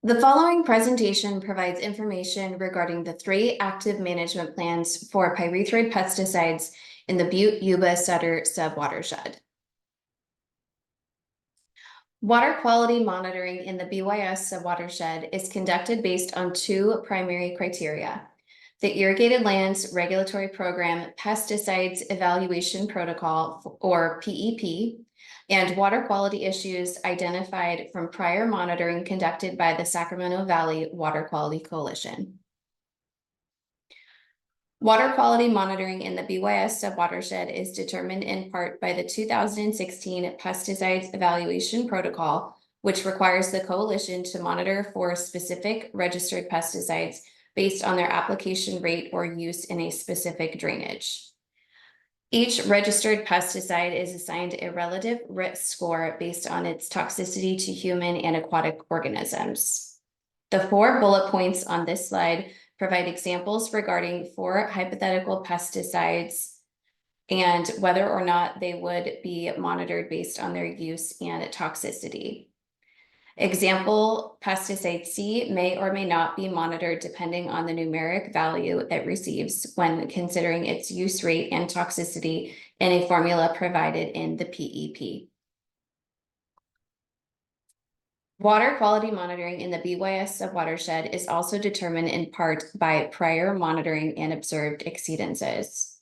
The following presentation provides information regarding the 3 active management plans for pyrethroid pesticides in the Butte-Yuba-Sutter Subwatershed. Water quality monitoring in the BYSWQC is conducted based on 2 primary criteria: the Irrigated Lands Regulatory Program Pesticides Evaluation Protocol, or PEP, and water quality issues identified from prior monitoring conducted by the Sacramento Valley Water Quality Coalition. Water quality monitoring in the BYSWQC is determined in part by the 2016 Pesticides Evaluation Protocol, which requires the coalition to monitor for specific registered pesticides based on their application rate or use in a specific drainage. Each registered pesticide is assigned a relative risk score based on its toxicity to human and aquatic organisms. The 4 bullet points on this slide provide examples regarding 4 hypothetical pesticides and whether or not they would be monitored based on their use and toxicity. Example, pesticide C may or may not be monitored depending on the numeric value it receives when considering its use rate and toxicity in a formula provided in the PEP. Water quality monitoring in the BYSWQC is also determined in part by prior monitoring and observed exceedances.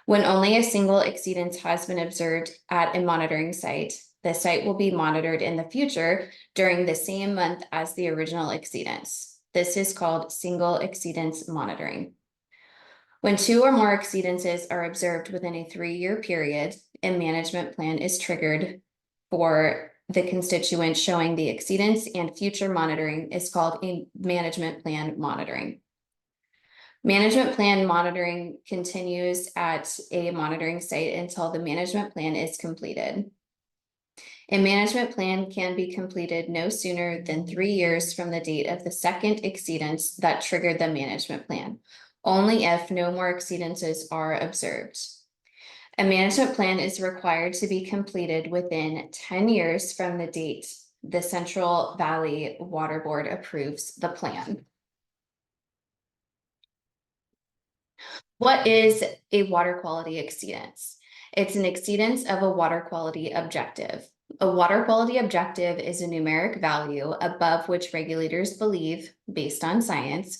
When only a single exceedance has been observed at a monitoring site, the site will be monitored in the future during the same month as the original exceedance. This is called single exceedance monitoring. When 2 or more exceedances are observed within a 3-year period, a management plan is triggered for the constituent showing the exceedance, and future monitoring is called a management plan monitoring. Management plan monitoring continues at a monitoring site until the management plan is completed. A management plan can be completed no sooner than 3 years from the date of the second exceedance that triggered the management plan, only if no more exceedances are observed. A management plan is required to be completed within 10 years from the date the Central Valley Water Board approves the plan. What is a water quality exceedance? It's an exceedance of a water quality objective. A water quality objective is a numeric value above which regulators believe, based on science,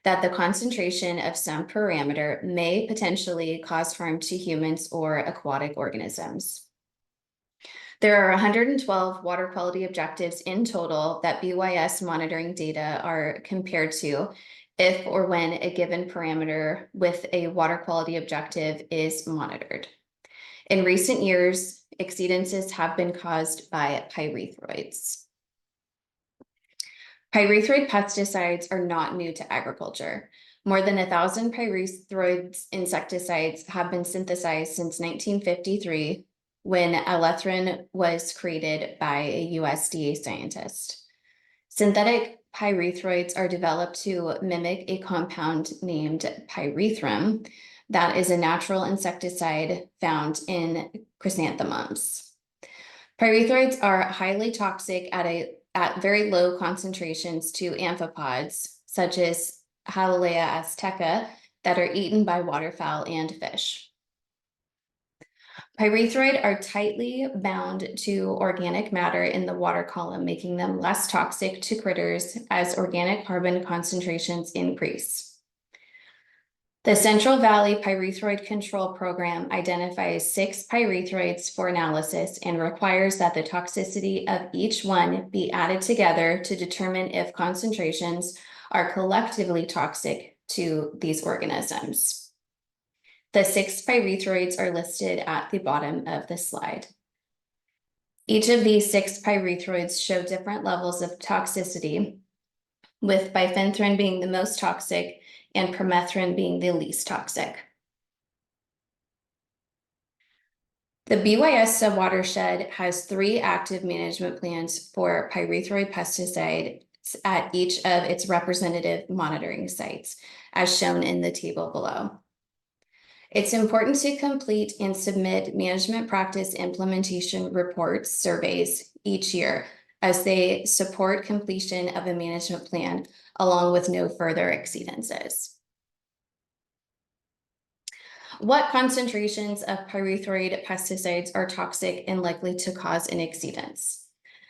that the concentration of some parameter may potentially cause harm to humans or aquatic organisms. There are 112 water quality objectives in total that BYS monitoring data are compared to if or when a given parameter with a water quality objective is monitored. In recent years, exceedances have been caused by pyrethroids. Pyrethroid pesticides are not new to agriculture. More than 1,000 pyrethroid insecticides have been synthesized since 1953, when alethrin was created by a USDA scientist. Synthetic pyrethroids are developed to mimic a compound named pyrethrum that is a natural insecticide found in chrysanthemums. Pyrethroids are highly toxic at very low concentrations to amphipods, such as Halilea azteca, that are eaten by waterfowl and fish. Pyrethroid are tightly bound to organic matter in the water column, making them less toxic to critters as organic carbon concentrations increase. The Central Valley Pyrethroid Control Program identifies 6 pyrethroids for analysis and requires that the toxicity of each one be added together to determine if concentrations are collectively toxic to these organisms. The 6 pyrethroids are listed at the bottom of the slide. Each of these 6 pyrethroids show different levels of toxicity, with bifenthrin being the most toxic and permethrin being the least toxic. The BYSWQC has 3 active management plans for pyrethroid pesticides at each of its representative monitoring sites, as shown in the table below. It's important to complete and submit management practice implementation reports, surveys each year, as they support completion of a management plan along with no further exceedances. What concentrations of pyrethroid pesticides are toxic and likely to cause an exceedance?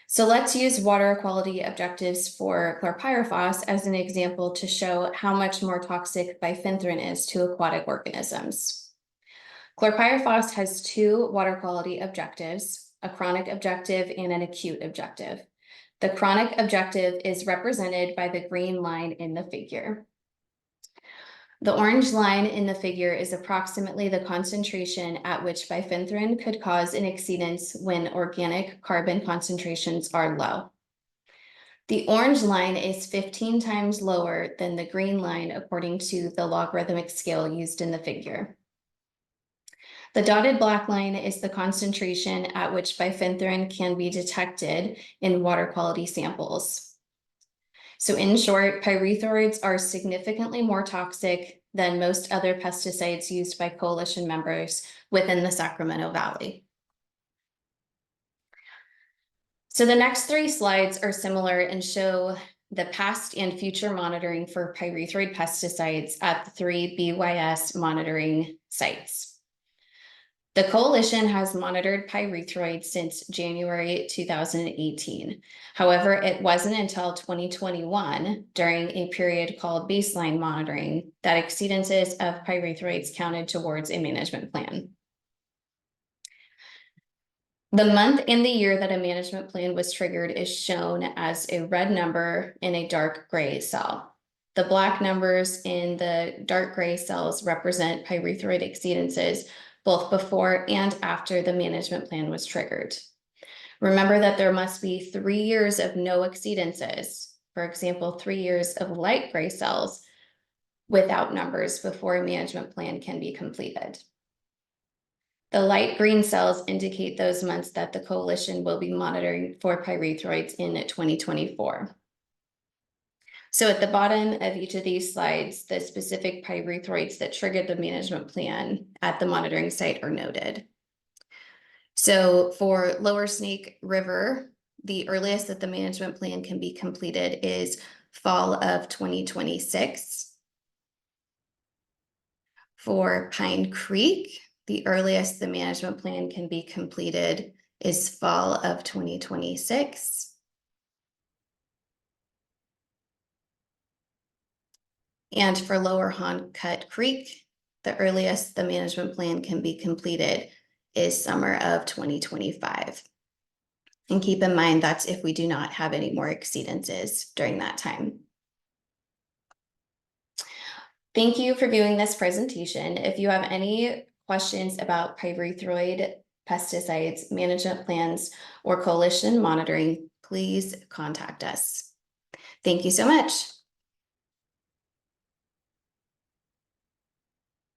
So let's use water quality objectives for chlorpyrifos as an example to show how much more toxic bifenthrin is to aquatic organisms. Chlorpyrifos has two water quality objectives, a chronic objective and an acute objective. The chronic objective is represented by the green line in the figure. The orange line in the figure is approximately the concentration at which bifenthrin could cause an exceedance when organic carbon concentrations are low. The orange line is 15 times lower than the green line according to the logarithmic scale used in the figure. The dotted black line is the concentration at which bifenthrin can be detected in water quality samples. So in short, pyrethroids are significantly more toxic than most other pesticides used by coalition members within the Sacramento Valley. So the next three slides are similar and show the past and future monitoring for pyrethroid pesticides at the 3 BYS monitoring sites. The coalition has monitored pyrethroid since January 2018. However, it wasn't until 2021, during a period called baseline monitoring, that exceedances of pyrethroids counted towards a management plan. The month and the year that a management plan was triggered is shown as a red number in a dark gray cell. The black numbers in the dark gray cells represent pyrethroid exceedances both before and after the management plan was triggered. Remember that there must be 3 years of no exceedances, for example, 3 years of light gray cells without numbers before a management plan can be completed. The light green cells indicate those months that the coalition will be monitoring for pyrethroids in 2024. So at the bottom of each of these slides, the specific pyrethroids that triggered the management plan at the monitoring site are noted. So for Lower Snake River, the earliest that the management plan can be completed is fall of 2026. For Pine Creek, the earliest the management plan can be completed is fall of 2026. And for Lower Honcut Creek, the earliest the management plan can be completed is summer of 2025. And keep in mind that's if we do not have any more exceedances during that time. Thank you for viewing this presentation. If you have any questions about pyrethroid pesticides, management plans, or coalition monitoring, please contact us. Thank you so much.